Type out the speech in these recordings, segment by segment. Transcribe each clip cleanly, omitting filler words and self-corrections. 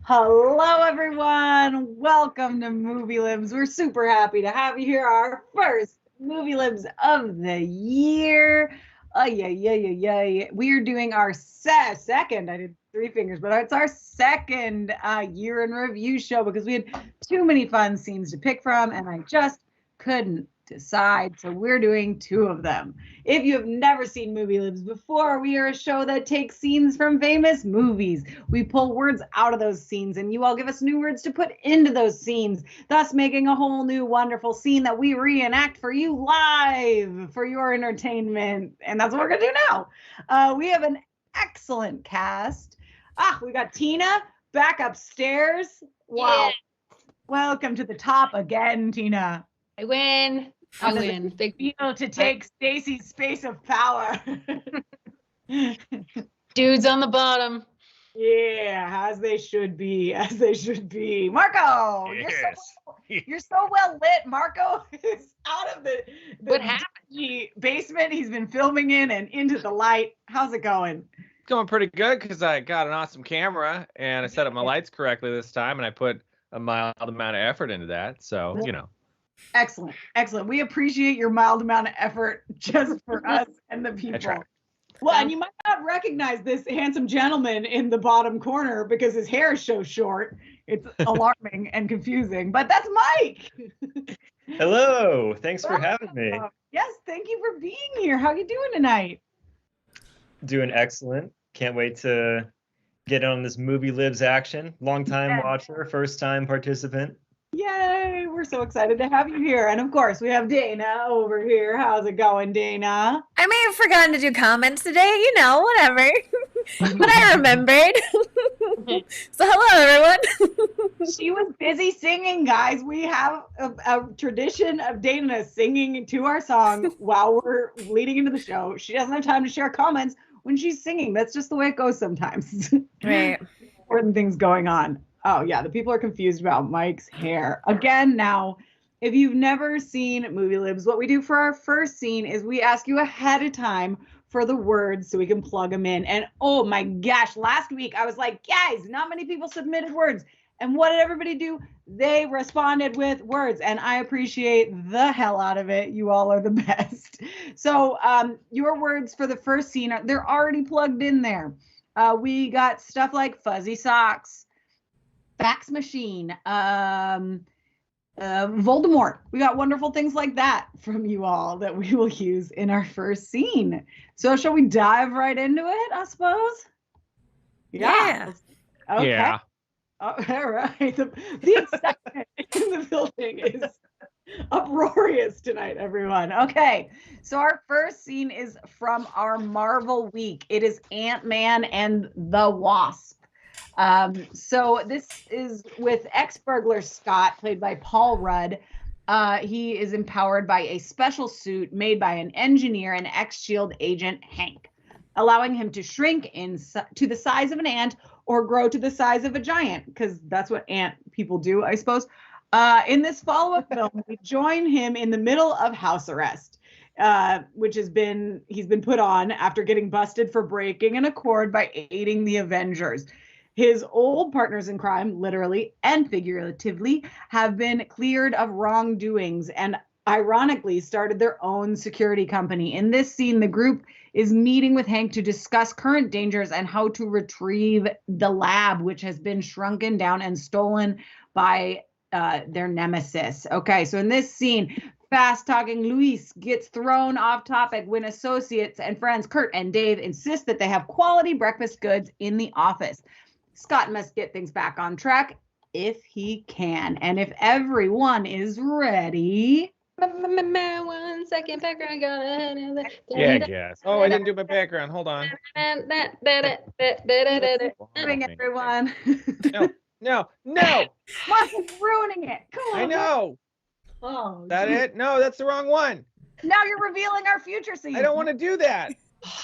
Hello, everyone. Welcome to Movie Libs. We're super happy to have you here. Our first Movie Libs of the year. Yeah. We are doing our second. I did three fingers, but it's our second year in review show because we had too many fun scenes to pick from, and I just couldn't decide. So we're doing two of them. If you have never seen Movie Libs before, we are a show that takes scenes from famous movies. We pull words out of those scenes, and you all give us new words to put into those scenes, thus making a whole new wonderful scene that we reenact for you live for your entertainment. And that's what we're going to do now. We have an excellent cast. We got Tina back upstairs. Wow. Yeah. Welcome to the top again, Tina. I win. How does it feel to take Stacy's space of power? Dudes on the bottom. Yeah, as they should be. Marco, yes. you're so well lit. Marco is out of the What happened? Basement he's been filming in and into the light. How's it going? It's going pretty good because I got an awesome camera and I set up my lights correctly this time and I put a mild amount of effort into that. So, Excellent. We appreciate your mild amount of effort just for us and the people. I try. Well, and you might not recognize this handsome gentleman in the bottom corner because his hair is so short. It's alarming and confusing, but that's Mike. Hello. Thanks for having me. Yes, thank you for being here. How you doing tonight? Doing excellent. Can't wait to get on this Movie Libs action. Long time watcher, first time participant. Yay, we're so excited to have you here. And of course, we have Dana over here. How's it going, Dana? I may have forgotten to do comments today, whatever. But I remembered. So hello, everyone. She was busy singing, guys. We have a tradition of Dana singing to our song while we're leading into the show. She doesn't have time to share comments when she's singing. That's just the way it goes sometimes. Right. Important things going on. Oh, yeah, the people are confused about Mike's hair. Again, now, if you've never seen Movie Libs, what we do for our first scene is we ask you ahead of time for the words so we can plug them in. And oh my gosh, last week I was like, guys, not many people submitted words. And what did everybody do? They responded with words. And I appreciate the hell out of it. You all are the best. So your words for the first scene, they're already plugged in there. We got stuff like fuzzy socks, fax machine, Voldemort. We got wonderful things like that from you all that we will use in our first scene. So shall we dive right into it, I suppose? Yeah. Okay. Yeah. All right. The excitement in the building is uproarious tonight, everyone. Okay. So our first scene is from our Marvel week. It is Ant-Man and the Wasp. So this is with ex-burglar Scott, played by Paul Rudd. He is empowered by a special suit made by an engineer and ex-SHIELD agent, Hank, allowing him to shrink to the size of an ant or grow to the size of a giant, because that's what ant people do, I suppose. In this follow-up film, we join him in the middle of house arrest, which he's been put on after getting busted for breaking an accord by aiding the Avengers. His old partners in crime, literally and figuratively, have been cleared of wrongdoings and ironically started their own security company. In this scene, the group is meeting with Hank to discuss current dangers and how to retrieve the lab, which has been shrunken down and stolen by their nemesis. Okay, so in this scene, fast-talking Luis gets thrown off topic when associates and friends Kurt and Dave insist that they have quality breakfast goods in the office. Scott must get things back on track if he can. And if everyone is ready. 1 second background. Yeah, I guess. Oh, I didn't do my background. Hold on. Moving, everyone. No. Marco's ruining it. Come on. I know. Oh, That geez. it? No, that's the wrong one. Now you're revealing our future scene. I don't want to do that.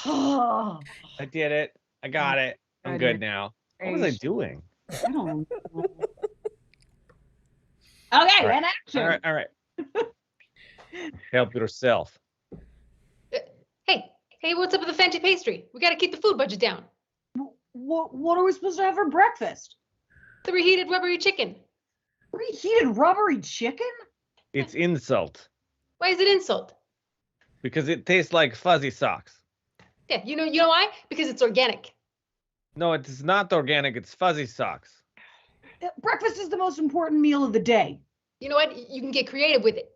Oh, I did it. I got it. I'm good now. What was I doing? I don't know. Okay, All right. and action. All right. Help yourself. Hey, what's up with the fancy pastry? We got to keep the food budget down. What are we supposed to have for breakfast? The reheated rubbery chicken. Reheated rubbery chicken? It's insult Why is it insult? because it tastes like fuzzy socks. Yeah, you know why? Because it's organic. No, it's not organic. It's fuzzy socks. Breakfast is the most important meal of the day. You know what? You can get creative with it.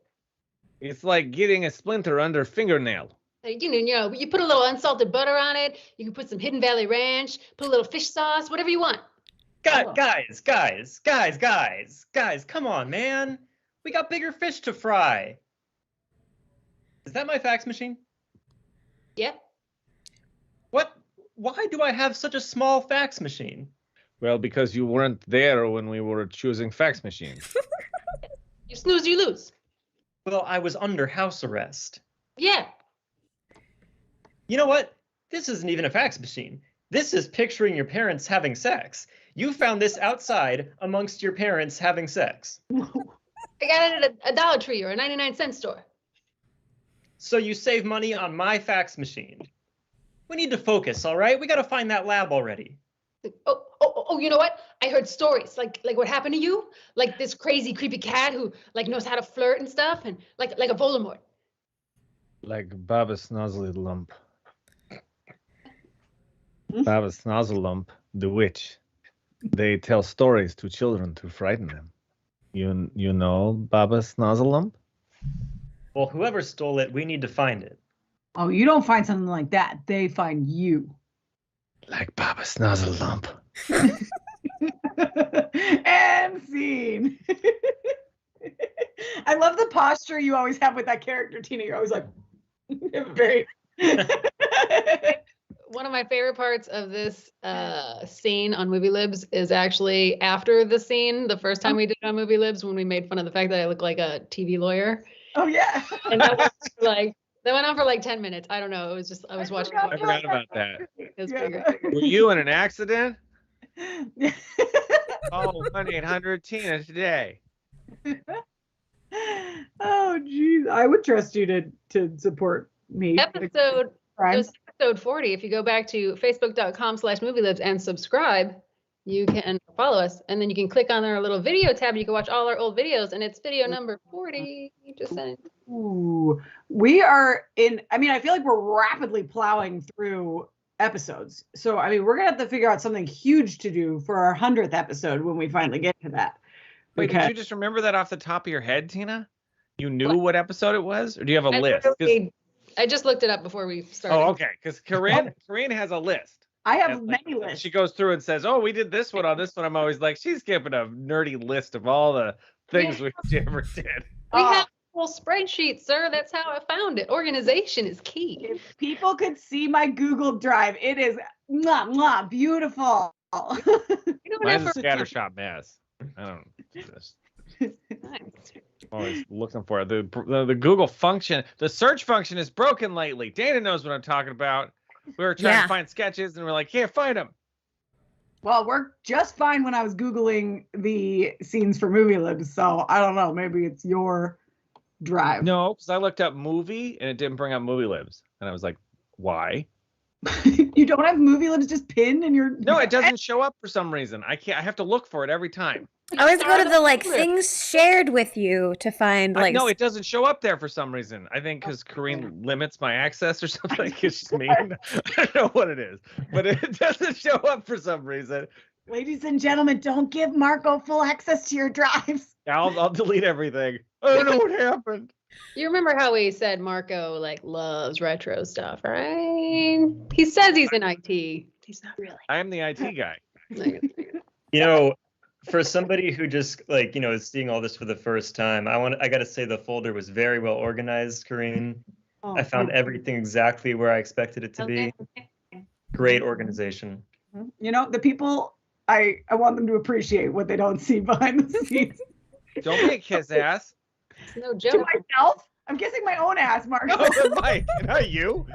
It's like getting a splinter under fingernail. You put a little unsalted butter on it. You can put some Hidden Valley Ranch, put a little fish sauce, whatever you want. Guys, come on, man. We got bigger fish to fry. Is that my fax machine? Yeah. What? Why do I have such a small fax machine? Well, because you weren't there when we were choosing fax machines. You snooze, you lose. Well, I was under house arrest. Yeah. You know what? This isn't even a fax machine. This is picturing your parents having sex. You found this outside amongst your parents having sex. I got it at a Dollar Tree or a 99-cent store. So you save money on my fax machine. We need to focus, all right? We got to find that lab already. Oh, you know what? I heard stories like what happened to you? Like this crazy, creepy cat who like knows how to flirt and stuff, and like a Voldemort. Like Baba Snozzly Lump. Baba Snozzle Lump, the witch. They tell stories to children to frighten them. You know Baba Snozzle Lump? Well, whoever stole it, we need to find it. Oh, you don't find something like that. They find you. Like Baba Snozzle Lump. And scene. I love the posture you always have with that character, Tina. You're always like, very. One of my favorite parts of this scene on Movie Libs is actually after the scene, the first time we did it on Movie Libs, when we made fun of the fact that I look like a TV lawyer. Oh, yeah. And that went on for like 10 minutes. I don't know. It was just, I was watching. I forgot about that. It was Yeah. pretty great. Were you in an accident? Yeah. Oh, 1-800-TINA today. Oh, geez. I would trust you to support me. Episode, it Friends. was episode 40. If you go back to facebook.com/movielibs and subscribe, you can follow us. And then you can click on our little video tab. You can watch all our old videos. And it's video number 40. Just saying. Ooh, we are I feel like we're rapidly plowing through episodes. So, we're going to have to figure out something huge to do for our 100th episode when we finally get to that. Wait, Because- did you just remember that off the top of your head, Tina? You knew what episode it was? Or do you have a I list? 'Cause- literally- I just looked it up before we started. Oh, okay. Because Corinne has a list. I have And, like, many lists. She goes through and says, "Oh, we did this one on this one." I'm always like, she's giving a nerdy list of all the things we ever did. We have a whole spreadsheet, sir. That's how I found it. Organization is key. If people could see my Google Drive, it is beautiful. You know what Mine's a effort- scattershot mess. I don't do this. Nice. Always looking for it. The Google function, the search function is broken lately. Dana knows what I'm talking about. We were trying Yeah. to find sketches and we're like, can't find them. Well, worked just fine when I was Googling the scenes for Movie Libs, so I don't know. Maybe it's your drive. No, because I looked up movie and it didn't bring up Movie Libs. And I was like, why? You don't have Movie Libs just pinned in your... No, it doesn't show up for some reason. I have to look for it every time. I always go to the Folder. things shared with you to find No, it doesn't show up there for some reason. I think because Corrine limits my access or something. Because she's mean. I don't know what it is, but it doesn't show up for some reason. Ladies and gentlemen, don't give Marco full access to your drives. I'll delete everything. I don't know what happened. You remember how we said Marco loves retro stuff, right? He says he's in IT. He's not really. I am the IT guy. For somebody who just is seeing all this for the first time, I got to say the folder was very well organized, Corrine. Oh, I found everything exactly where I expected it to be. Great organization. the people, I want them to appreciate what they don't see behind the scenes. Don't be a kiss ass. It's no To joke. myself? I'm kissing my own ass, Marco. No, Mike, not you.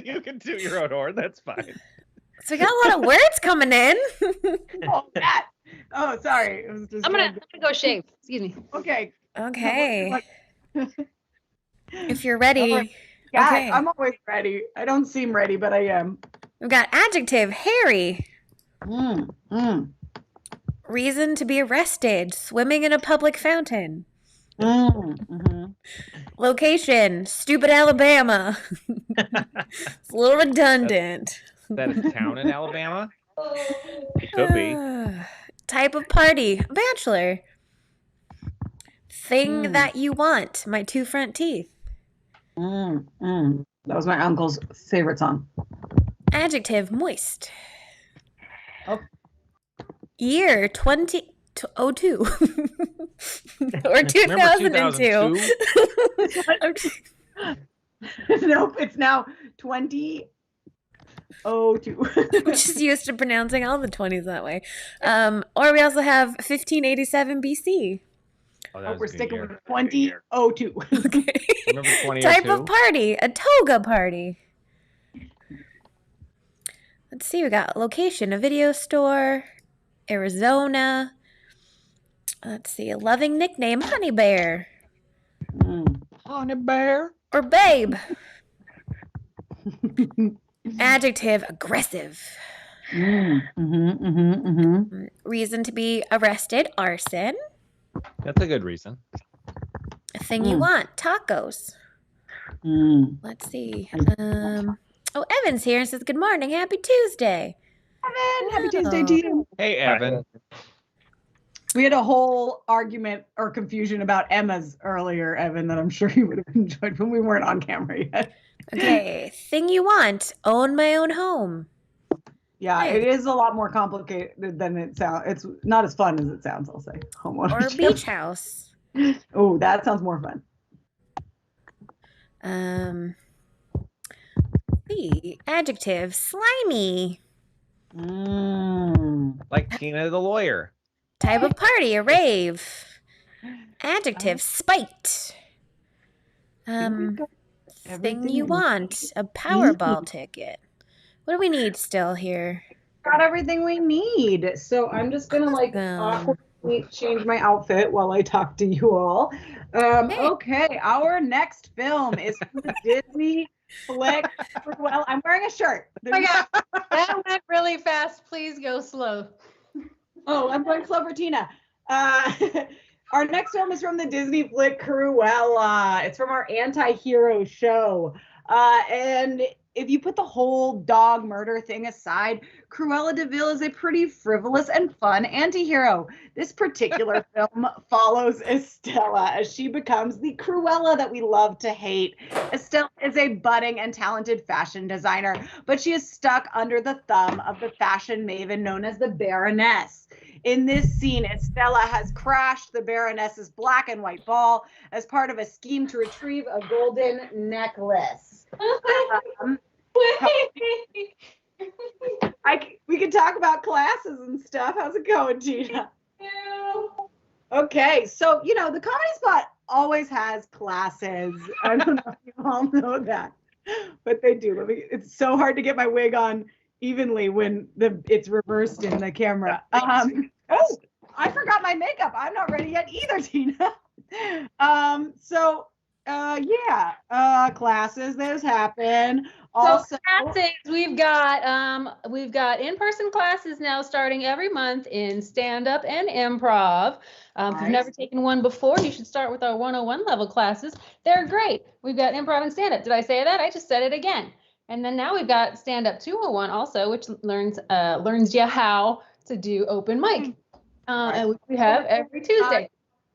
You can toot your own horn. That's fine. So we got a lot of words coming in. Oh, that. Oh, sorry. It was just I'm gonna go shave. Excuse me. Okay. Okay. If you're ready. All right. Yeah, Okay. I'm always ready. I don't seem ready, but I am. We've got adjective, hairy. Reason to be arrested. Swimming in a public fountain. Mm-hmm. Location. Stupid Alabama. It's a little redundant. Is that a town in Alabama? It could be. Type of party. Bachelor. Thing that you want. My 2 front teeth. That was my uncle's favorite song. Adjective. Moist. Oh. Year 2002. Or 2002. Nope, it's now 2002. We're just used to pronouncing all the 20s that way. Or we also have 1587 BC. Oh, we're sticking with 2002. Okay. Remember 2002? Type of party. A toga party. Let's see. We got location. A video store. Arizona. Let's see. A loving nickname. Honey Bear. Honey Bear. Or babe. Adjective. Aggressive. Reason to be arrested. Arson. That's a good reason. A thing you want. Tacos. Let's see. Oh, Evan's here and says, good morning. Happy Tuesday. Evan, happy Tuesday to you. Hey, Evan. We had a whole argument or confusion about Emma's earlier, Evan, that I'm sure you would have enjoyed, but we weren't on camera yet. Okay. Thing you want. Own my own home. Yeah, it is a lot more complicated than it sounds. It's not as fun as it sounds, I'll say. Or a beach house. Oh, that sounds more fun. The adjective. Slimy. Like Tina the lawyer. Type of party. A rave. Adjective. Spiked. Thing you want. A Powerball ticket. What do we need still here? Got everything we need. So I'm just going to awkwardly change my outfit while I talk to you all. Okay, our next film is from the Disney flick. Well, I'm wearing a shirt. Oh my God, that went really fast. Please go slow. Oh, I'm going slow for Tina. Our next film is from the Disney flick Cruella. It's from our anti-hero show. And if you put the whole dog murder thing aside, Cruella de Vil is a pretty frivolous and fun anti-hero. This particular film follows Estella as she becomes the Cruella that we love to hate. Estella is a budding and talented fashion designer, but she is stuck under the thumb of the fashion maven known as the Baroness. In this scene, Estella has crashed the Baroness's black and white ball as part of a scheme to retrieve a golden necklace. We can talk about classes and stuff. How's it going, Tina? Okay, so, the Comedy Spot always has classes. I don't know if you all know that, but they do. It's so hard to get my wig on evenly when it's reversed in the camera. Oh, I forgot my makeup. I'm not ready yet either, Tina. Classes, those happen. Also, classes, we've got in-person classes now starting every month in stand-up and improv. If you've never taken one before, you should start with our 101 level classes. They're great. We've got improv and stand-up. Did I say that? I just said it again. And then now we've got stand-up 201 also, which learns you how to do open mic. And we have every Tuesday.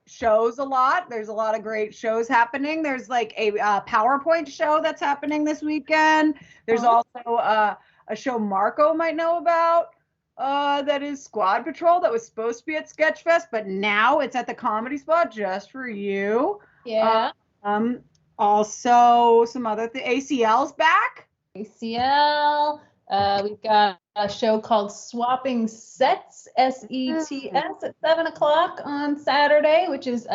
Shows a lot. There's a lot of great shows happening. There's like a PowerPoint show that's happening this weekend. There's also a show Marco might know about that is Squad Patrol that was supposed to be at Sketchfest, but now it's at the Comedy Spot just for you. Yeah. Also some other ACL's back. ACL. We've got a show called Swapping Sets, SETS, at 7 o'clock on Saturday, which is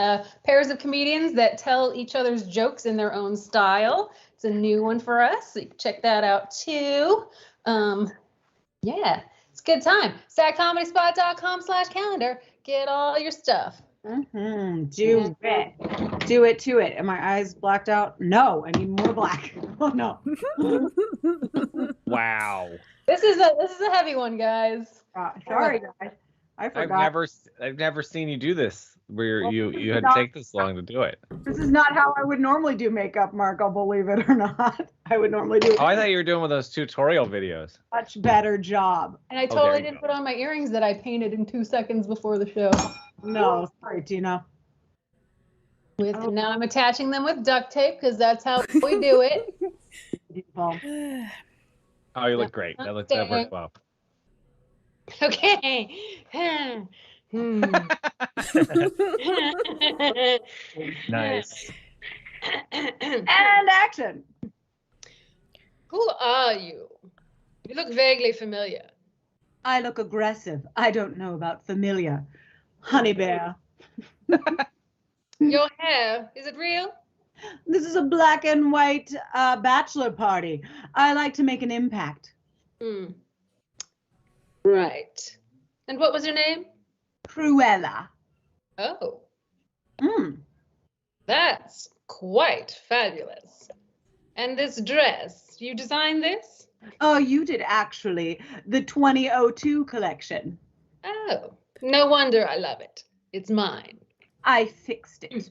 pairs of comedians that tell each other's jokes in their own style. It's a new one for us, so you can check that out too. It's a good time. SatComedySpot.com/calendar. Get all your stuff. Do it to it. Are my eyes blacked out? No, I need more black. Oh no. Wow. This is a heavy one, guys. Sorry, guys. I forgot. I've never seen you do this where Well, you had to take this long to do it. This is not how I would normally do makeup, Marco, believe it or not. I would normally do Oh, I thought you were doing one of those tutorial videos. much better job. And I there totally you didn't go. put on my earrings that I painted in 2 seconds before the show. No, sorry, Tina. And now I'm attaching them with duct tape because that's how we do it. Beautiful. Oh, you look great. That worked well. Okay. Nice. And action. Who are you? You look vaguely familiar. I look aggressive. I don't know about familiar. Honey bear. Your hair, is it real? This is a black and white bachelor party. I like to make an impact. Hmm. Right. And what was your name? Cruella. Oh, Mm. that's quite fabulous. And this dress, you designed this? Oh, you did actually. The 2002 collection. Oh, no wonder I love it. It's mine. I fixed it.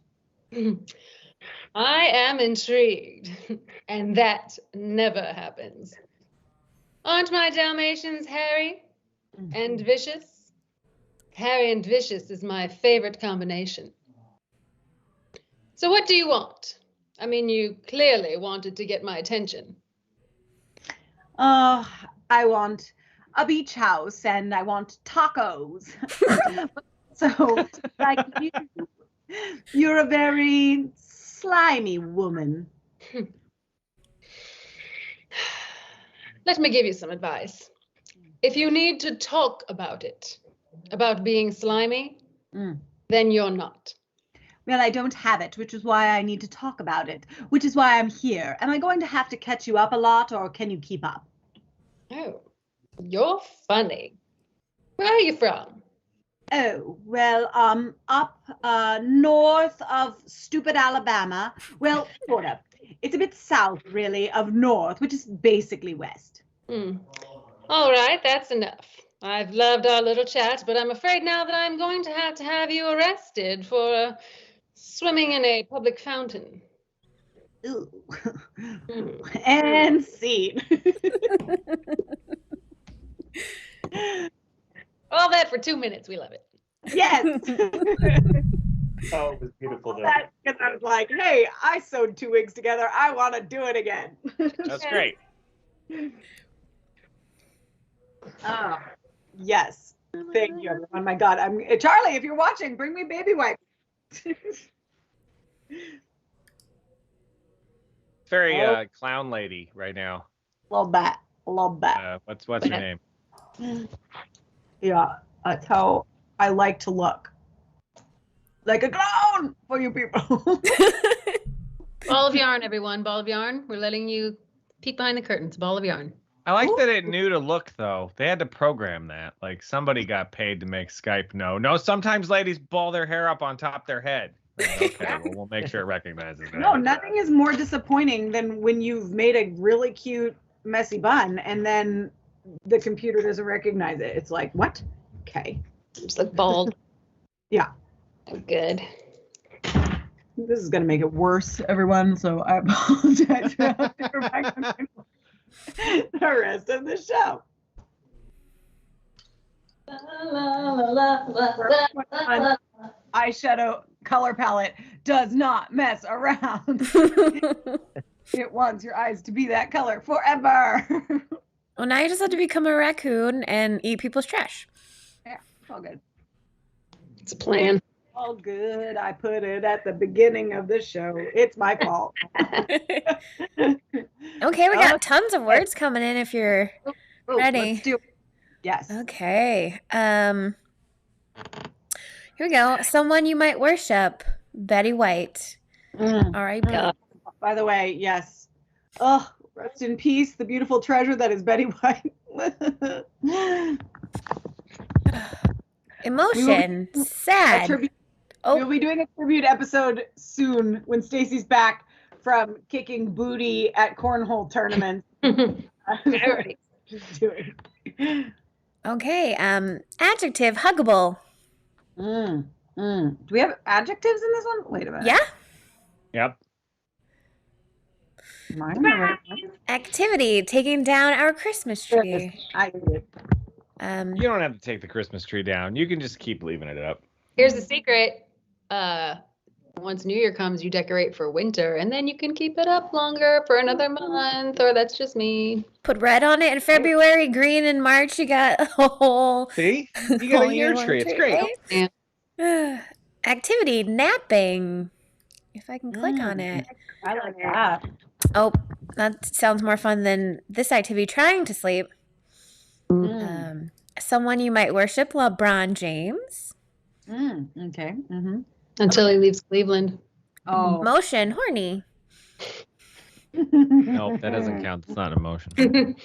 I am intrigued, and that never happens. Aren't my Dalmatians hairy and vicious? Hairy and vicious is my favorite combination. So what do you want? I mean, you clearly wanted to get my attention. Oh, I want a beach house and I want tacos. So, like you're a very slimy woman. Let me give you some advice. If you need to talk about it, about being slimy, then you're not. Well, I don't have it, which is why I need to talk about it, which is why I'm here. Am I going to have to catch you up a lot, or can you keep up? Oh, you're funny. Where are you from? Oh, well, up north of stupid Alabama. Well, sort of. It's a bit south, really, of north, which is basically west. All right, that's enough. I've loved our little chat, but I'm afraid now that I'm going to have you arrested for swimming in a public fountain. Ooh. And scene. All that for 2 minutes. We love it. Yes. Oh, it was beautiful though. Because I was like, hey, I sewed 2 wigs together. I want to do it again. That's great. Oh, yes. Thank you, everyone. My God, Charlie. If you're watching, bring me baby wipes. Very clown lady right now. Love that. Love that. What's her name? Yeah, that's how I like to look. Like a clown for you people. Ball of yarn, everyone. Ball of yarn. We're letting you peek behind the curtains. Ball of yarn. I like that it knew to look though. They had to program that. Like somebody got paid to make Skype know. No, sometimes ladies ball their hair up on top of their head. Like, okay, well, we'll make sure it recognizes that. No, nothing is more disappointing than when you've made a really cute messy bun and then the computer doesn't recognize it. It's like, what? Okay. Just look bald. Yeah. Oh, good. This is going to make it worse, everyone. So I apologize for the rest of the show. Eyeshadow color palette does not mess around. It wants your eyes to be that color forever. Well, now you just have to become a raccoon and eat people's trash. Yeah, all good. It's a plan. All good. I put it at the beginning of the show. It's my fault. Okay, we got tons of words coming in if you're ready. Let's do it. Yes. Okay. Here we go. Someone you might worship. Betty White. R.I.P. By the way, yes. Oh, rest in peace, the beautiful treasure that is Betty White. Emotion. Sad. We'll be doing a tribute episode soon when Stacy's back from kicking booty at cornhole tournaments. Okay. Adjective, huggable. Do we have adjectives in this one? Wait a minute. Yeah. Yep. Mine are right. Activity, taking down our Christmas tree. I did. You don't have to take the Christmas tree down. You can just keep leaving it up. Here's the secret. Once New Year comes, you decorate for winter, and then you can keep it up longer for another month, or that's just me. Put red on it in February, green in March. You got a whole. See? You got a year tree. It's great. Right? Activity, napping. If I can click on it. I like that. Oh, that sounds more fun than this activity, trying to sleep. Someone you might worship, LeBron James. Okay. Until he leaves Cleveland. Oh. Motion, horny. Nope, that doesn't count. It's not an emotion.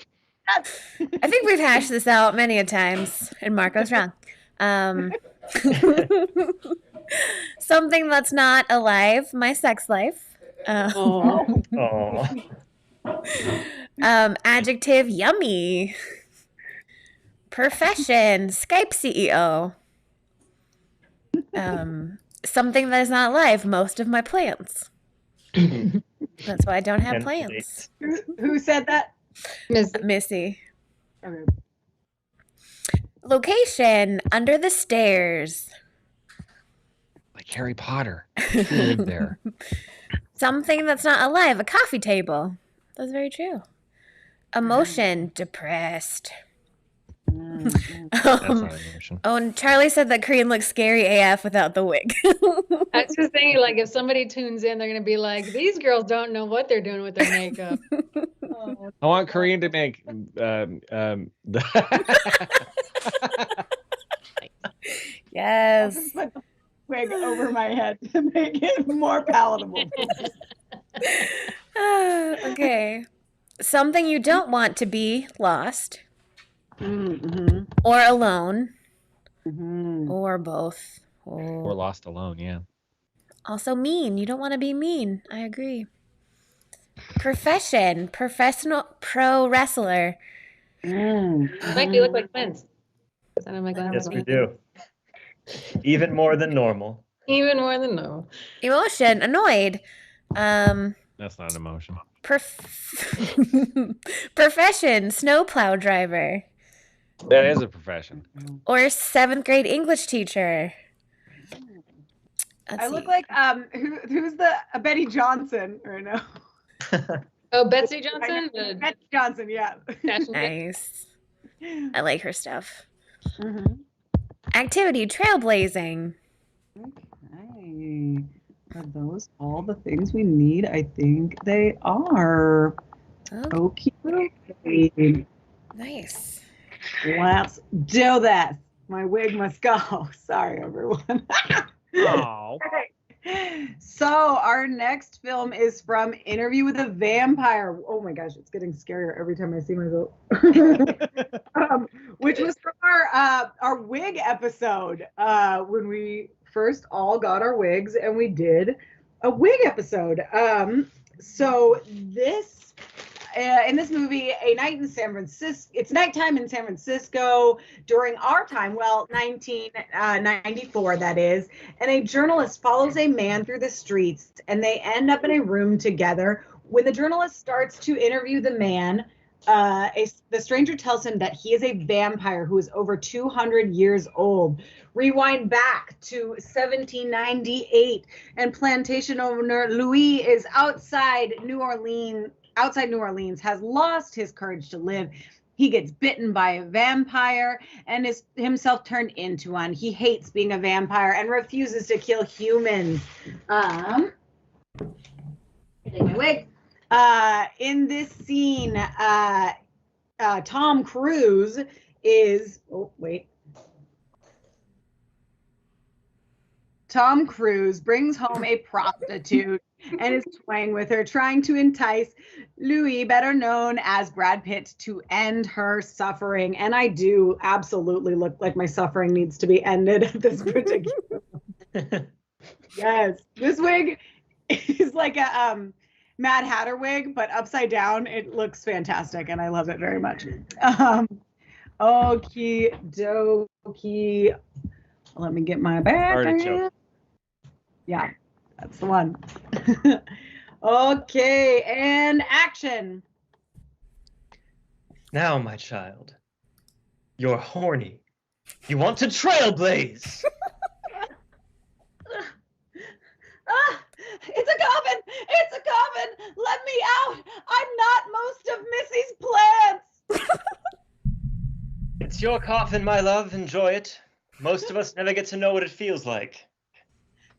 I think we've hashed this out many a times, and Marco's wrong. Something that's not alive, my sex life. Adjective, yummy. Profession, Skype CEO. Something that is not alive, most of my plants. That's why I don't have plants. Who said that? Missy. Okay. Location, under the stairs. Like Harry Potter. He lived there. Something that's not alive, a coffee table. That's very true. Emotion, depressed. That's not an emotion. Oh, and Charlie said that Korean looks scary AF without the wig. I was just thinking, like, if somebody tunes in, they're going to be like, these girls don't know what they're doing with their makeup. I want Korean to make Yes. I'll just put the wig over my head to make it more palatable. Okay. Something you don't want to be lost. Or alone. Or both. Or lost alone, yeah. Also mean. You don't want to be mean. I agree. Profession. Professional pro wrestler. Mike, you look like twins. Yes, we do. Even more than normal. Even more than normal. Emotion. Annoyed. That's not an emotion. Profession. Snowplow driver. That is a profession. Or 7th grade English teacher. I look like who's the Betty Johnson right now? Oh, Betsy Johnson? Betty Johnson, yeah. Nice. I like her stuff. Activity, trailblazing. Okay. Are those all the things we need? I think they are. Okay. Nice. Let's do this. My wig must go. Sorry, everyone. Oh. So our next film is from Interview with a Vampire. Oh my gosh, it's getting scarier every time I see myself. Which was from our wig episode when we first all got our wigs and we did a wig episode. So this in this movie, a night in San Francisco. It's nighttime in San Francisco during our time, well, 1994, that is. And a journalist follows a man through the streets, and they end up in a room together. When the journalist starts to interview the man, the stranger tells him that he is a vampire who is over 200 years old. Rewind back to 1798, and plantation owner Louis is outside New Orleans, has lost his courage to live. He gets bitten by a vampire and is himself turned into one. He hates being a vampire and refuses to kill humans. Take my wig. In this scene, Tom Cruise is, Tom Cruise brings home a prostitute and is toying with her, trying to entice Louis, better known as Brad Pitt, to end her suffering. And I do absolutely look like my suffering needs to be ended at this particular moment. Yes, this wig is like a Mad Hatter wig, but upside down. It looks fantastic, and I love it very much. Okie dokie. Let me get my back. Artichoke. Yeah, that's the one. Okay, and action. Now, my child, you're horny. You want to trailblaze. It's a coffin! It's a coffin! Let me out! I'm not most of Missy's plants! It's your coffin, my love. Enjoy it. Most of us never get to know what it feels like.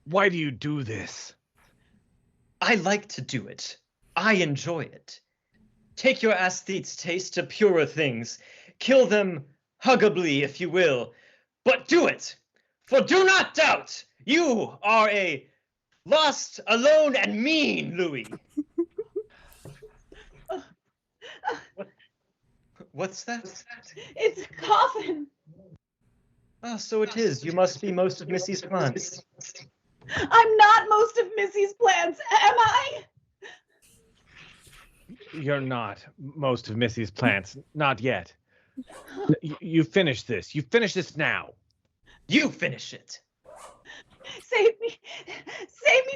Why do you do this? I like to do it. I enjoy it. Take your aesthete's taste to purer things. Kill them huggably, if you will. But do it! For do not doubt, you are a lost, alone, and mean Louis. What's that? It's a coffin! Oh, so it is. You must be most of Missy's plants. I'm not most of Missy's plants, am I? You're not most of Missy's plants. Not yet. You finish this. You finish this now. You finish it. Save me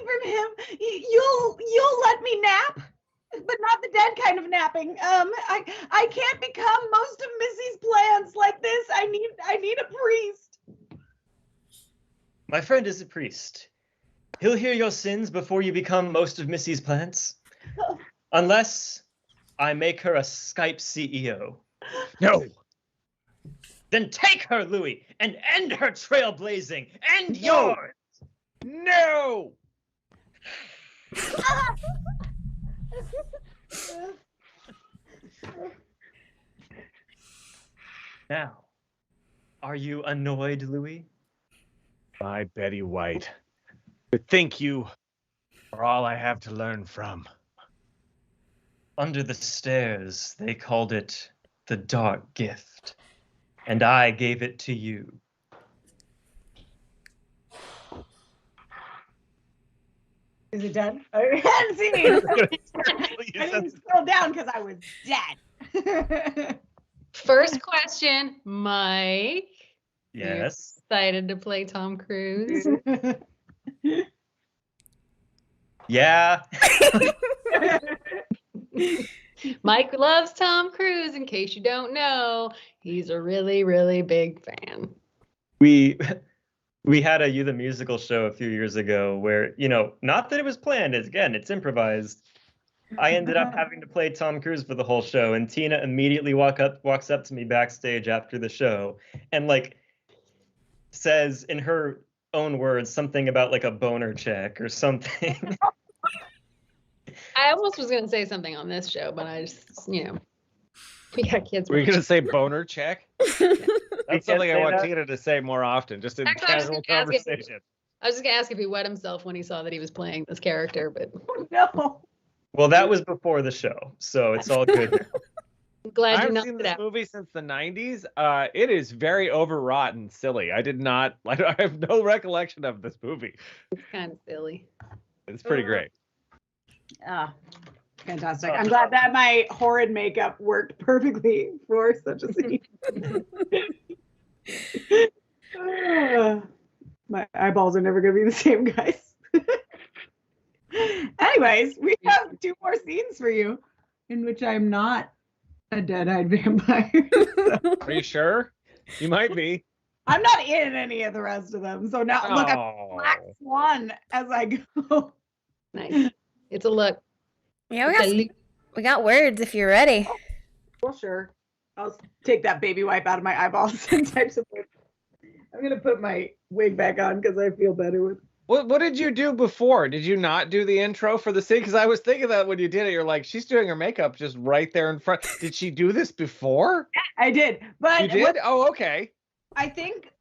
from him. You'll let me nap, but not the dead kind of napping. I can't become most of Missy's plants like this. I need a priest. My friend is a priest. He'll hear your sins before you become most of Missy's plants. Unless I make her a Skype CEO. No. Then take her, Louis, and end her trailblazing. End yours. No. Now, are you annoyed, Louis? My Betty White. But thank you for all I have to learn from. Under the stairs, they called it the dark gift, and I gave it to you. Is it done? I hadn't seen it. I didn't scroll down because I was dead. First question, Mike. Yes. Excited to play Tom Cruise? Yeah. Mike loves Tom Cruise, in case you don't know. He's a really, really big fan. We had a You the Musical show a few years ago where, not that it was planned, it's improvised. I ended up having to play Tom Cruise for the whole show, and Tina immediately walks up to me backstage after the show and says in her own words something about a boner check or something. I almost was going to say something on this show, but I just, we got kids. Were you going to say boner check? That's something I want that. Tina to say more often, just in Actually, casual conversation. I was just going to ask if he wet himself when he saw that he was playing this character, but No. Well, that was before the show, so it's all good now. I'm glad you I've knocked seen it this out. movie since the 90s. It is very overwrought and silly. I have no recollection of this movie. It's kind of silly. It's pretty great. Ah, fantastic. I'm glad that my horrid makeup worked perfectly for such a scene. My eyeballs are never going to be the same, guys. Anyways, we have 2 more scenes for you in which I'm not a dead-eyed vampire. Are you sure? You might be. I'm not in any of the rest of them. So now, look, I'm Oh. Black Swan as I go. Nice. It's a look. Yeah, It's a look. we got words if you're ready. Well, sure. I'll take that baby wipe out of my eyeballs and type some words. I'm going to put my wig back on because I feel better with. What did you do before? Did you not do the intro for the scene? Because I was thinking that when you did it, you're like, she's doing her makeup just right there in front. Did she do this before? I did, but You did? Oh, okay. I think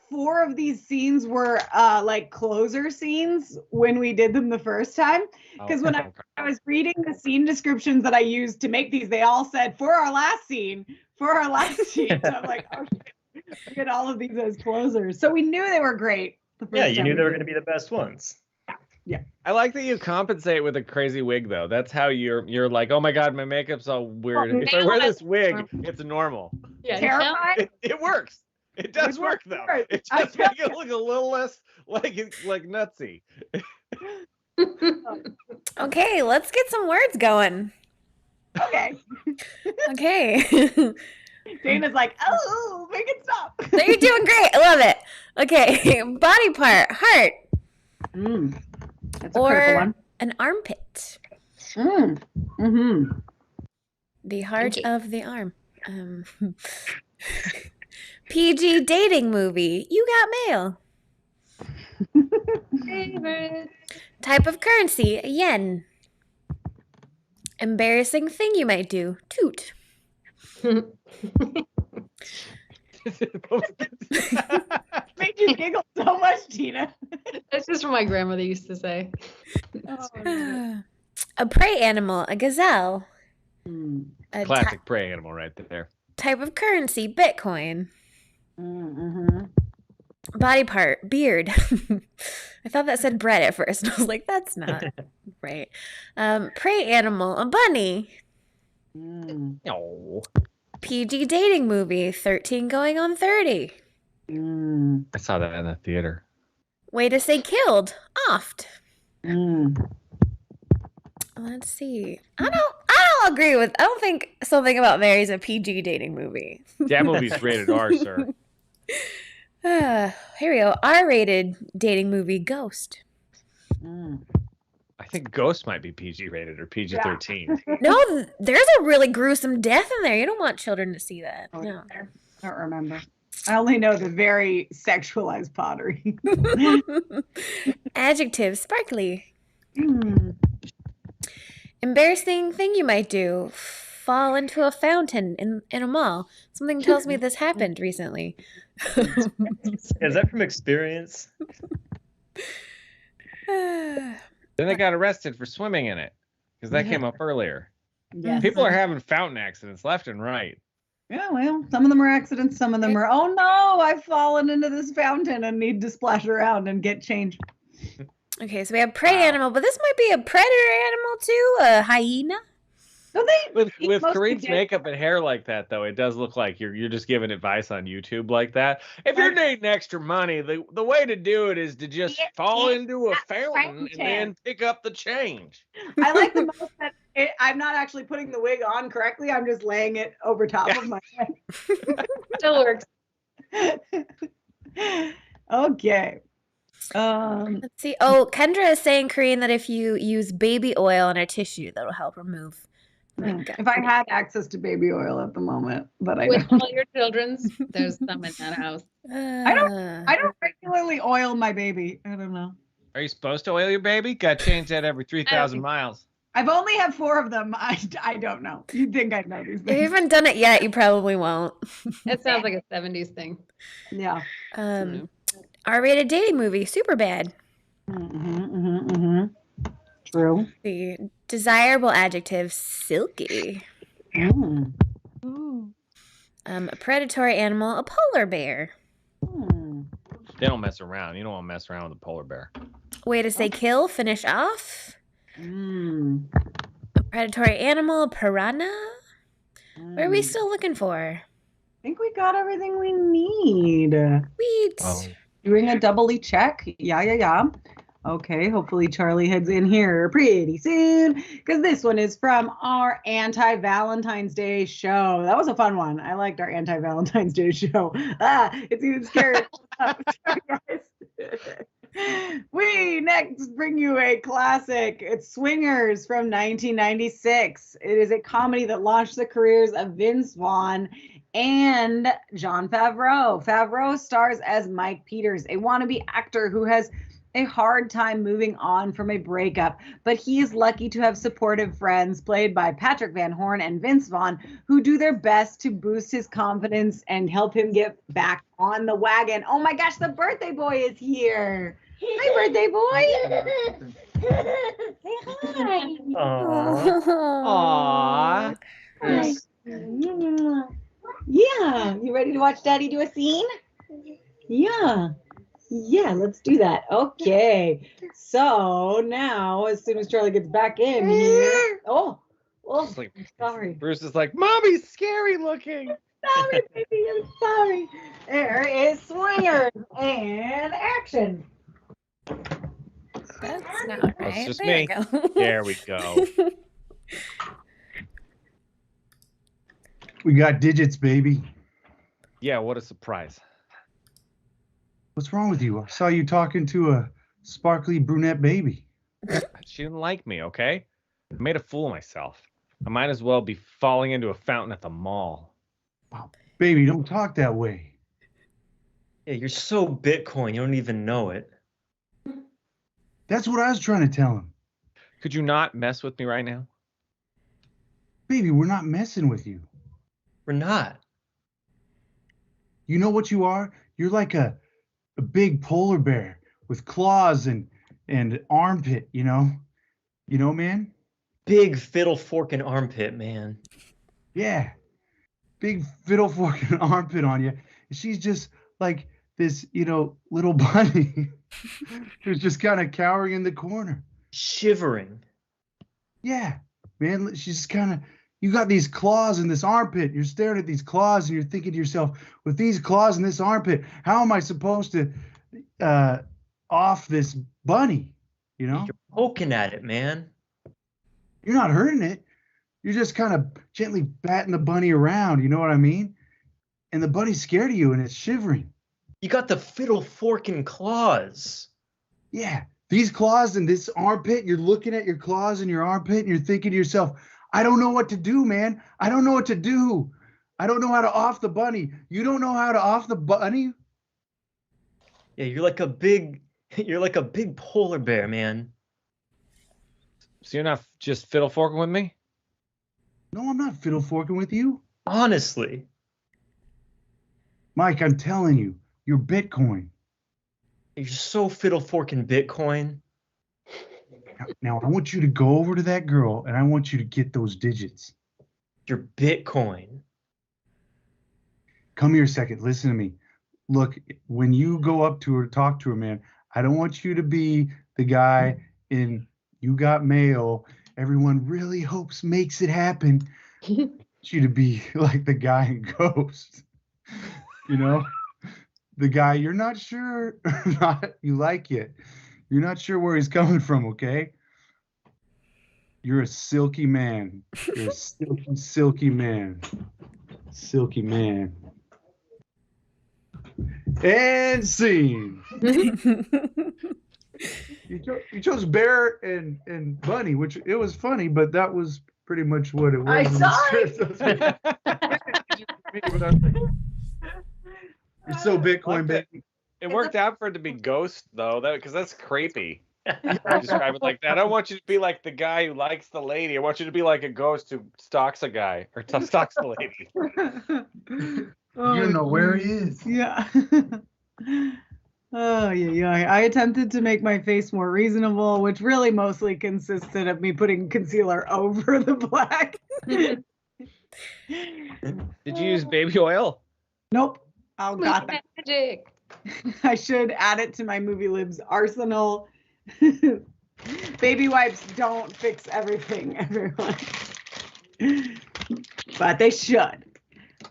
4 of these scenes were closer scenes when we did them the first time. Because when I was reading the scene descriptions that I used to make these, they all said for our last scene. So I'm like, oh shit, we get all of these as closers. So we knew they were great. Yeah, you knew they were going to be the best ones. I like that you compensate with a crazy wig though. That's how you're like, oh my god, my makeup's all weird. Well, If I now wear I- this wig, it's normal. Yeah, Terrified. It works. It does It work works though. great. It I just tell makes it look a little less like nutsy. Okay, let's get some words going. Okay. Okay. Dana's like, oh, make it stop. So you're doing great. I love it. Okay. Body part, heart, That's a critical or one. an armpit. Mm-hmm. The heart Thank you. of the arm. PG dating movie. You got mail. Favorite. Type of currency. Yen. Embarrassing thing you might do. Toot. Made you giggle so much, Tina. That's just what my grandmother used to say. A prey animal. A gazelle. Mm. A Classic prey animal right there. type of currency. Bitcoin. Mm-hmm. Body part. Beard. I thought that said bread at first. I was like, that's not right. Prey animal. A bunny. Mm. Oh. PG dating movie. 13 going on 30. Mm. I saw that in the theater. Way to say killed. Oft. Mm. Let's see. I don't agree with. I don't think Something About Mary's a PG dating movie. That movie's rated R, sir. Here we go. R-rated dating movie. Ghost. Mm. I think Ghost might be PG rated or PG-13. No, there's a really gruesome death in there. You don't want children to see that. Oh, No. I don't remember. I only know the very sexualized pottery. Adjective. Sparkly. Mm. Embarrassing thing you might do. Fall into a fountain in a mall. Something tells me this happened recently. Is that from experience? Then they got arrested for swimming in it because that came up earlier. Yes. People are having fountain accidents left and right. Yeah, well, some of them are accidents, some of them are, oh no, I've fallen into this fountain and need to splash around and get change. Okay, so we have prey animal, but this might be a predator animal too. A hyena. Don't they With eat mostly Kareem's dead- makeup and hair like that, though, it does look like you're just giving advice on YouTube like that. If you're needing extra money, the way to do it is to just fall into a fountain and then pick up the change. I like the most that I'm not actually putting the wig on correctly. I'm just laying it over top of my head. Still works. Okay. Let's see. Oh, Kendra is saying, Korean, that if you use baby oil on a tissue, that'll help remove. If I had access to baby oil at the moment, but I With don't. all your children's, there's some in that house. I don't regularly oil my baby. I don't know. Are you supposed to oil your baby? Got to change that every 3,000 miles. I've only had 4 of them. I don't know. You'd think I'd know these If you things. haven't done it yet, you probably won't. It sounds like a 70s thing. Yeah. R-rated dating movie, super bad. True. The desirable adjective, silky. Mm. A predatory animal, a polar bear. Mm. They don't mess around. You don't want to mess around with a polar bear. Way to say kill, finish off. Mm. A predatory animal, a piranha. What are we still looking for? I think we got everything we need. Sweet. Oh. Doing a doubly check. Yeah. Okay, hopefully Charlie heads in here pretty soon because this one is from our anti-Valentine's Day show. That was a fun one. I liked our anti-Valentine's Day show. It's even scary. Sorry, guys. We next bring you a classic. It's Swingers from 1996. It is a comedy that launched the careers of Vince Vaughn and Jon Favreau. Favreau stars as Mike Peters, a wannabe actor who has a hard time moving on from a breakup, but he is lucky to have supportive friends played by Patrick Van Horn and Vince Vaughn who do their best to boost his confidence and help him get back on the wagon. Oh my gosh, the birthday boy is here. Hi, birthday boy. Say hi. Aww. Aww. Yeah, you ready to watch Daddy do a scene? Yeah, let's do that. Okay. So now, as soon as Charlie gets back in here, Like, sorry. Bruce is like, Mommy's scary looking. Sorry, baby, I'm sorry. There is swingers and action. That's not right. That's just there me. we go. There we go. We got digits, baby. Yeah, what a surprise. What's wrong with you? I saw you talking to a sparkly brunette baby. She didn't like me, okay? I made a fool of myself. I might as well be falling into a fountain at the mall. Baby, don't talk that way. Yeah, you're so Bitcoin, you don't even know it. That's what I was trying to tell him. Could you not mess with me right now? Baby, we're not messing with you. We're not. You know what you are? You're like a big polar bear with claws and armpit, you know? You know, man? Big fiddle forking armpit, man. Yeah. Big fiddle forking armpit on you. She's just like this, little bunny who's just kind of cowering in the corner. Shivering. Yeah, man, she's just kind of, you got these claws in this armpit. You're staring at these claws and you're thinking to yourself, with these claws in this armpit, how am I supposed to off this bunny? You know? You're poking at it, man. You're not hurting it. You're just kind of gently batting the bunny around. You know what I mean? And the bunny's scared of you and it's shivering. You got the fiddle forking claws. Yeah, these claws in this armpit, you're looking at your claws in your armpit and you're thinking to yourself, I don't know what to do, man. I don't know what to do. I don't know how to off the bunny. You don't know how to off the bunny? Yeah, you're like a big polar bear, man. So you're not just fiddle forking with me? No, I'm not fiddle forking with you. Honestly. Mike, I'm telling you, you're Bitcoin. You're so fiddle forking Bitcoin. Now, I want you to go over to that girl and I want you to get those digits. You're Bitcoin. Come here a second. Listen to me. Look, when you go up to her, talk to her, man, I don't want you to be the guy in You Got Mail. Everyone really hopes makes it happen. I want you to be like the guy in Ghost. You know? The guy you're not sure you like yet. You're not sure where he's coming from, okay? You're a silky man. You're a silky, silky man. Silky man. And scene. You chose bear and bunny, which it was funny, but that was pretty much what it was. I'm sorry. You're so Bitcoin, baby. It worked out for it to be ghost though, because that's creepy. I describe it like that. I don't want you to be like the guy who likes the lady. I want you to be like a ghost who stalks a guy or stalks the lady. You don't know where he is. Yeah. Oh, yeah. I attempted to make my face more reasonable, which really mostly consisted of me putting concealer over the black. Did you use baby oil? Nope. Oh, God. Magic. I should add it to my movie libs arsenal. Baby wipes don't fix everything, everyone. But they should.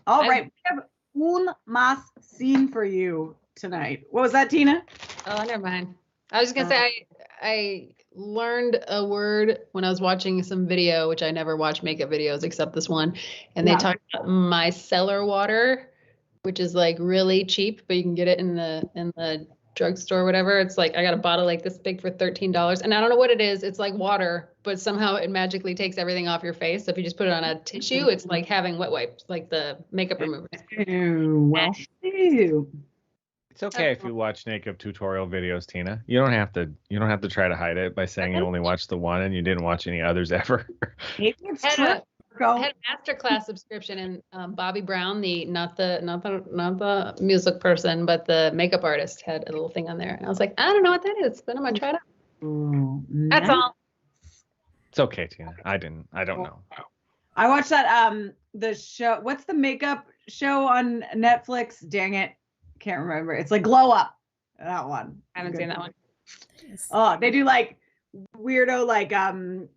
All right. We have un más scene for you tonight. What was that, Tina? Oh, never mind. I was just gonna say I learned a word when I was watching some video, which I never watch makeup videos except this one, and they talked about micellar water, which is like really cheap, but you can get it in the drugstore or whatever. It's like I got a bottle like this big for $13, and I don't know what it is. It's like water, but somehow it magically takes everything off your face. So if you just put it on a tissue, it's like having wet wipes, like the makeup remover. Ew, well, ew. It's okay if you watch makeup tutorial videos, Tina. You don't have to try to hide it by saying you only watched the one and you didn't watch any others ever. Maybe it's I true. had a masterclass subscription, and Bobby Brown, the not the music person, but the makeup artist, had a little thing on there, and I was like, I don't know what that is, but I'm gonna try it out. Ooh, That's all. It's okay, Tina. I don't know. I watched that the show. What's the makeup show on Netflix? Dang it, can't remember. It's like Glow Up. That one. I haven't seen that one. Oh, they do like weirdo, like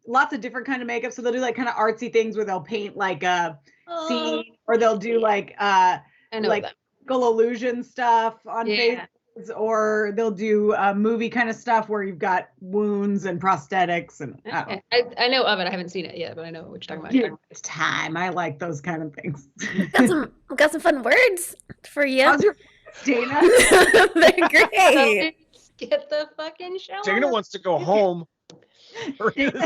lots of different kind of makeup. So they'll do like kind of artsy things where they'll paint like a scene, or they'll do like I know like that. illusion stuff on Yeah. faces, or they'll do movie kind of stuff where you've got wounds and prosthetics, and I don't know. I know of it. I haven't seen it yet, but I know what you're talking about. Dude, it's time. I like those kind of things. Got some fun words for you. How's your Dana? They're great. Get the fucking show. Dana wants to go home. Dana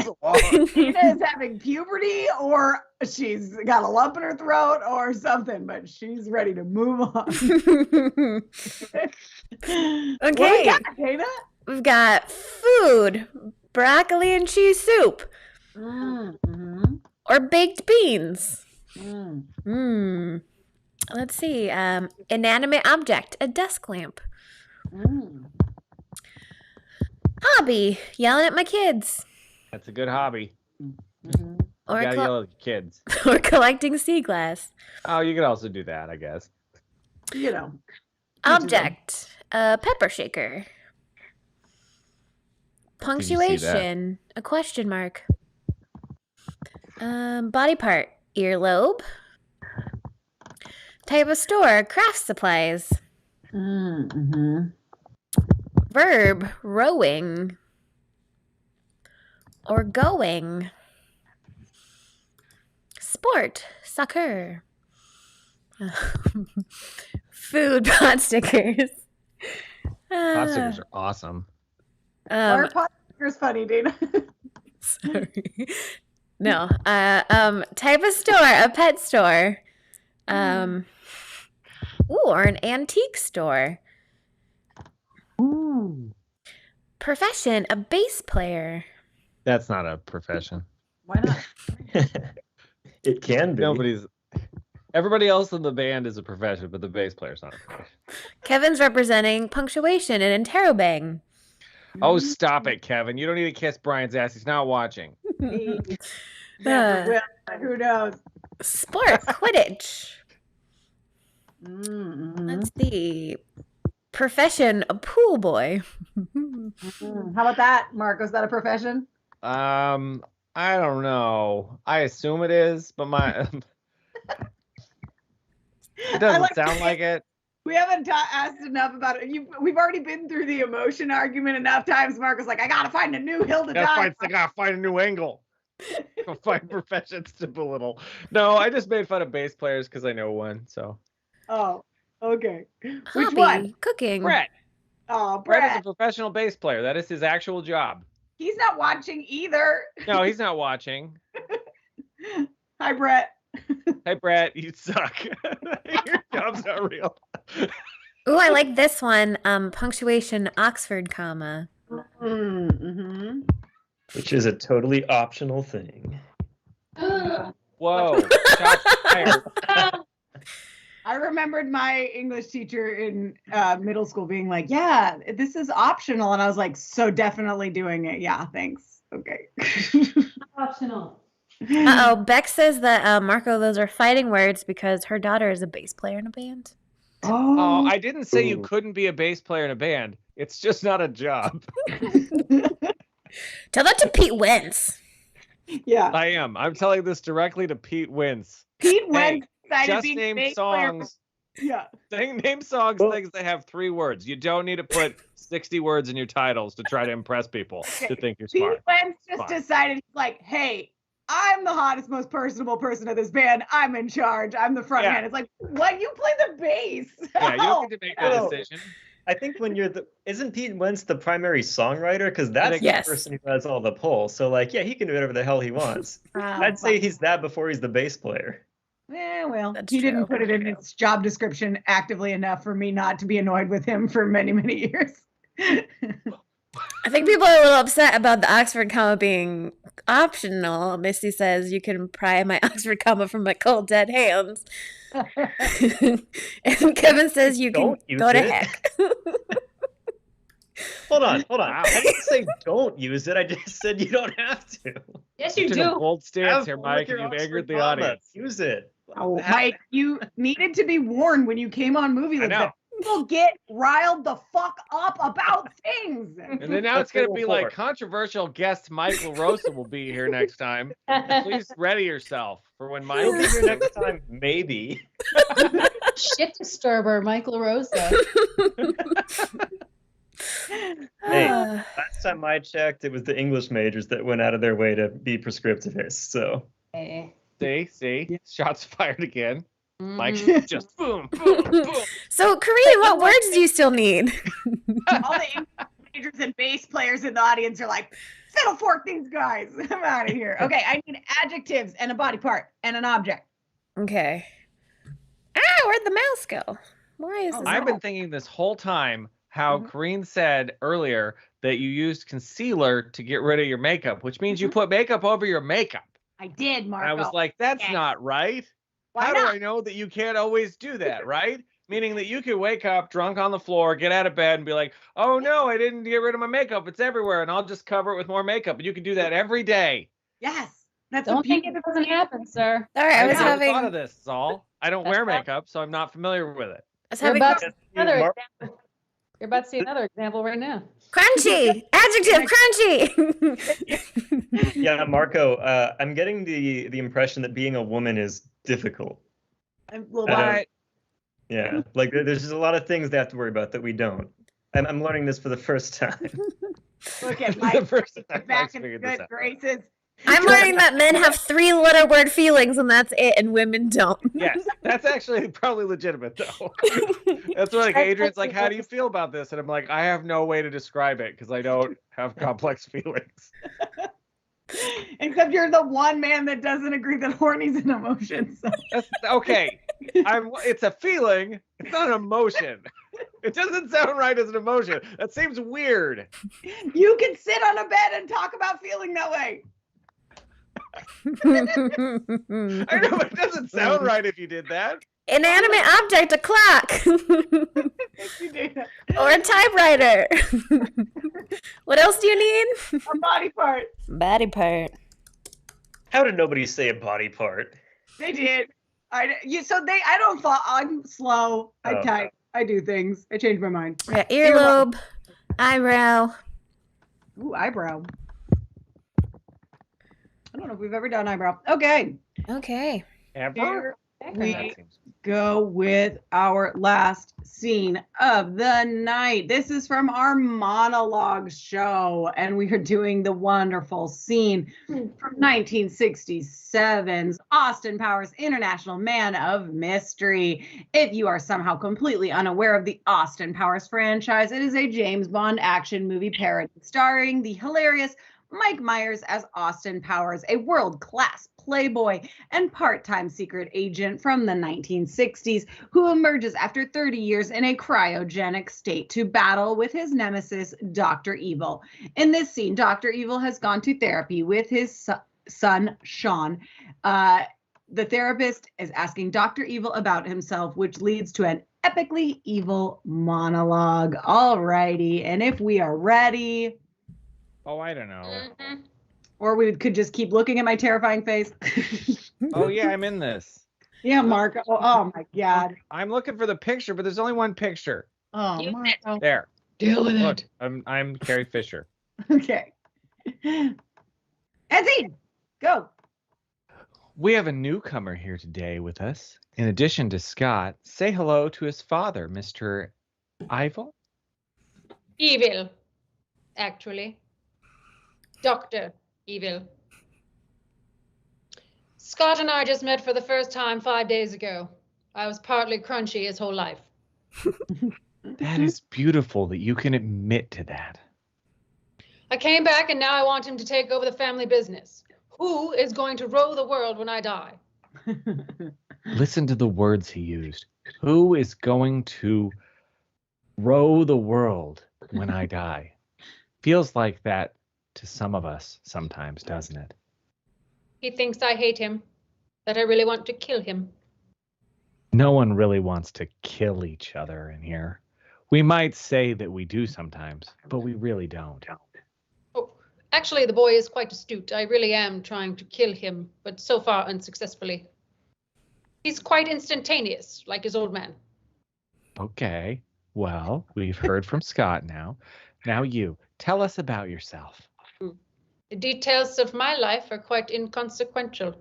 is having puberty, or she's got a lump in her throat, or something, but she's ready to move on. Okay. What we got, Dana? We've got food, broccoli and cheese soup, Mm-hmm. or baked beans. Mm. Let's see. Inanimate object, a desk lamp. Mm. Hobby, yelling at my kids. That's a good hobby. Mm-hmm. Or, You gotta yell at the kids. or collecting sea glass. Oh, you could also do that, I guess. You know. Object, a pepper shaker. see that? Punctuation, a question mark. Body part, earlobe. Type of store, craft supplies. Mm-hmm. Verb, rowing. Or going. Sport, soccer. Food, pot stickers. Pot stickers are awesome. Our pot sticker's funny, Dana. Sorry. No. Type of store, a pet store. Or an antique store. Ooh. Profession, a bass player. That's not a profession. Why not? It can be. Everybody else in the band is a profession, but the bass player's not a profession. Kevin's representing punctuation and interrobang. Oh, stop it, Kevin. You don't need to kiss Brian's ass. He's not watching. Never will, but who knows? Sport, Quidditch. Mm-hmm. Let's see. Profession, a pool boy. How about that, Marco? Is that a profession? I don't know. I assume it is, but it doesn't sound like it. We haven't asked enough about it. We've already been through the emotion argument enough times. Marco's like, I gotta find a new hill to die. I gotta find a new angle. Find professions to belittle. No, I just made fun of bass players because I know one. So. Oh, okay. Which Hobby, one? cooking. Brett. Oh, Brett is Brett. a professional bass player. That is his actual job. He's not watching either. No, he's not watching. Hi, Brett. Hey, Brett, you suck. Your job's not real. Ooh, I like this one. Punctuation, Oxford comma. Mm-hmm. Which is a totally optional thing. Whoa. Shots fired. I remembered my English teacher in middle school being like, yeah, this is optional. And I was like, so definitely doing it. Yeah, thanks. Okay. Optional. Uh-oh, Beck says that, Marco, those are fighting words because her daughter is a bass player in a band. Oh, I didn't say you Ooh. couldn't be a bass player in a band. It's just not a job. Tell that to Pete Wentz. Yeah. I am. I'm telling this directly to Pete Wentz. Pete Hey, went decided just being name bass player. songs. Yeah. Name songs, Well- things that have 3 words. You don't need to put 60 words in your titles to try to impress people to think you're Pete smart. Wentz just Fine. decided, like, hey, I'm the hottest, most personable person of this band. I'm in charge. I'm the front Yeah. man. It's like, what? You play the bass. Yeah, you don't get to make that Oh. decision. I think when you're isn't Pete Wentz the primary songwriter? Because that's think- the Yes. person who has all the pull. So like, yeah, he can do whatever the hell he wants. I'd say he's that before he's the bass player. Yeah, well, That's he didn't true. put it in his job description actively enough for me not to be annoyed with him for many, many years. I think people are a little upset about the Oxford comma being optional. Misty says you can pry my Oxford comma from my cold dead hands. And Kevin says you can Don't use go to it. heck. Hold on. Wow. I didn't say don't use it. I just said you don't have to. Yes, You you took a do. bold stance Have here, fun with Mike, your and you've Oxford angered the comma. audience. Use it. Oh, Mike, you needed to be warned when you came on Movie I List know. that People get riled the fuck up about things. And then now it's going to be like controversial guest Michael Rosa will be here next time. Please ready yourself for when Michael He'll be here next time, maybe. Shit disturber, Michael Rosa. Hey, last time I checked, it was the English majors that went out of their way to be prescriptivists. So See, shots fired again. Like just boom, So, Korean, what words do you still need? All the English majors and bass players in the audience are like, fiddle fork these guys. I'm out of here. Okay, I need adjectives and a body part and an object. Okay. Where'd the mouse go? Why is this? I've been thinking this whole time how Corrine said earlier that you used concealer to get rid of your makeup, which means you put makeup over your makeup. I did, Marco. And I was like, that's not right. How do I know that you can't always do that, right? Meaning that you could wake up drunk on the floor, get out of bed and be like, oh no, I didn't get rid of my makeup. It's everywhere. And I'll just cover it with more makeup. And you can do that every day. Yes. That's Don't think it doesn't happen, sir. All right, I was never having. thought of this, is all. I don't wear makeup, so I'm not familiar with it. I was You're having about to see another example. You're about to see another example right now. crunchy adjective. Crunchy. yeah, Marco, I'm getting the impression that being a woman is difficult. Yeah, like there's just a lot of things they have to worry about that we don't. I'm learning this for the first time. Look at Mike The first time back I in figured this good out. graces. I'm learning that men have 3-letter word feelings and that's it, and women don't. Yes, that's actually probably legitimate though. That's what like Adrian's like, how do you feel about this? And I'm like, I have no way to describe it because I don't have complex feelings. Except you're the one man that doesn't agree that horny's an emotion. So. That's okay. It's a feeling. It's not an emotion. It doesn't sound right as an emotion. That seems weird. You can sit on a bed and talk about feeling that way. I know, but it doesn't sound right if you did that. Inanimate object, a clock. You do. Or a typewriter. What else do you need? A body part. Body part. How did nobody say a body part? They did. I don't thought I'm slow. I Oh. type. I do things. I change my mind. Yeah, earlobe, eyebrow. Ooh, eyebrow. I don't know if we've ever done eyebrow. Okay. Okay. Ever? We go with our last scene of the night. This is from our monologue show, and we are doing the wonderful scene from 1967's Austin Powers International Man of Mystery. If you are somehow completely unaware of the Austin Powers franchise, it is a James Bond action movie parody starring the hilarious Mike Myers as Austin Powers, a world-class playboy and part-time secret agent from the 1960s who emerges after 30 years in a cryogenic state to battle with his nemesis, Dr. Evil. In this scene, Dr. Evil has gone to therapy with his son, Sean. The therapist is asking Dr. Evil about himself, which leads to an epically evil monologue. All righty, and if we are ready... Oh, I don't know. Mm-hmm. Or we could just keep looking at my terrifying face. Oh yeah, I'm in this. Yeah, Marco. Oh my God. I'm looking for the picture, but there's only one picture. Oh, Marco. There. Deal with Look, I'm Carrie Fisher. Okay. Ezzy, go. We have a newcomer here today with us. In addition to Scott, say hello to his father, Mr. Ivel. Evil, actually. Dr. Evil. Scott and I just met for the first time 5 days ago. I was partly crunchy his whole life. That is beautiful that you can admit to that. I came back and now I want him to take over the family business. Who is going to row the world when I die? Listen to the words he used. Who is going to row the world when I die? Feels like that to some of us sometimes, doesn't it? He thinks I hate him, that I really want to kill him. No one really wants to kill each other in here. We might say that we do sometimes, but we really don't. Oh, actually, the boy is quite astute. I really am trying to kill him, but so far unsuccessfully. He's quite instantaneous, like his old man. Okay. Well, we've heard from Scott now. Now you, tell us about yourself. The details of my life are quite inconsequential.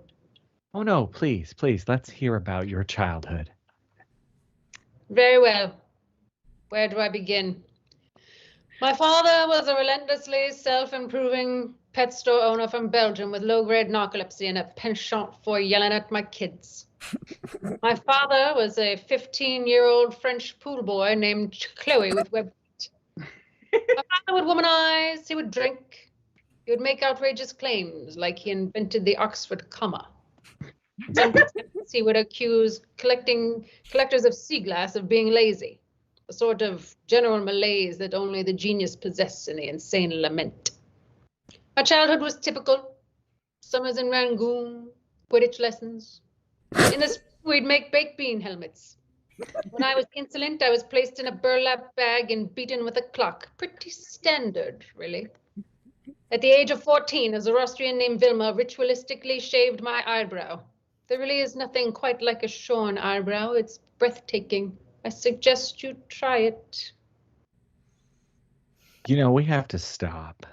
Oh no, please, let's hear about your childhood. Very well. Where do I begin? My father was a relentlessly self-improving pet store owner from Belgium with low-grade narcolepsy and a penchant for yelling at my kids. My father was a 15-year-old French pool boy named Chloe with web feet. My father would womanize, he would drink, he would make outrageous claims like he invented the Oxford comma. Sometimes he would accuse collectors of sea glass of being lazy, a sort of general malaise that only the genius possess in the insane lament. My childhood was typical. Summers in Rangoon, Quidditch lessons. In the spring, we'd make baked bean helmets. When I was insolent, I was placed in a burlap bag and beaten with a clock. Pretty standard, really. At the age of 14, a Zoroastrian named Vilma ritualistically shaved my eyebrow. There really is nothing quite like a shorn eyebrow. It's breathtaking. I suggest you try it. You know, we have to stop.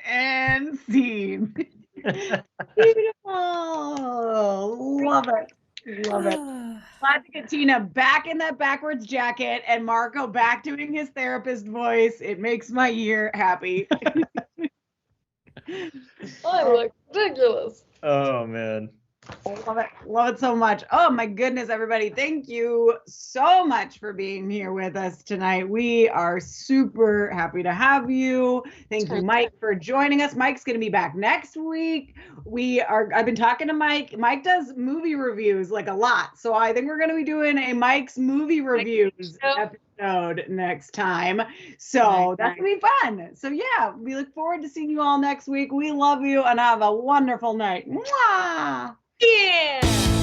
And scene. Beautiful. Love it. Love it. Glad to get Tina back in that backwards jacket and Marco back doing his therapist voice. It makes my year happy. I look ridiculous. Oh man. Love it. Love it so much. Oh my goodness, everybody. Thank you so much for being here with us tonight. We are super happy to have you. Thank you, Mike, for joining us. Mike's going to be back next week. I've been talking to Mike. Mike does movie reviews like a lot. So I think we're going to be doing a Mike's movie reviews episode next time. So that's going to be fun. So yeah, we look forward to seeing you all next week. We love you and have a wonderful night. Mwah! Yeah!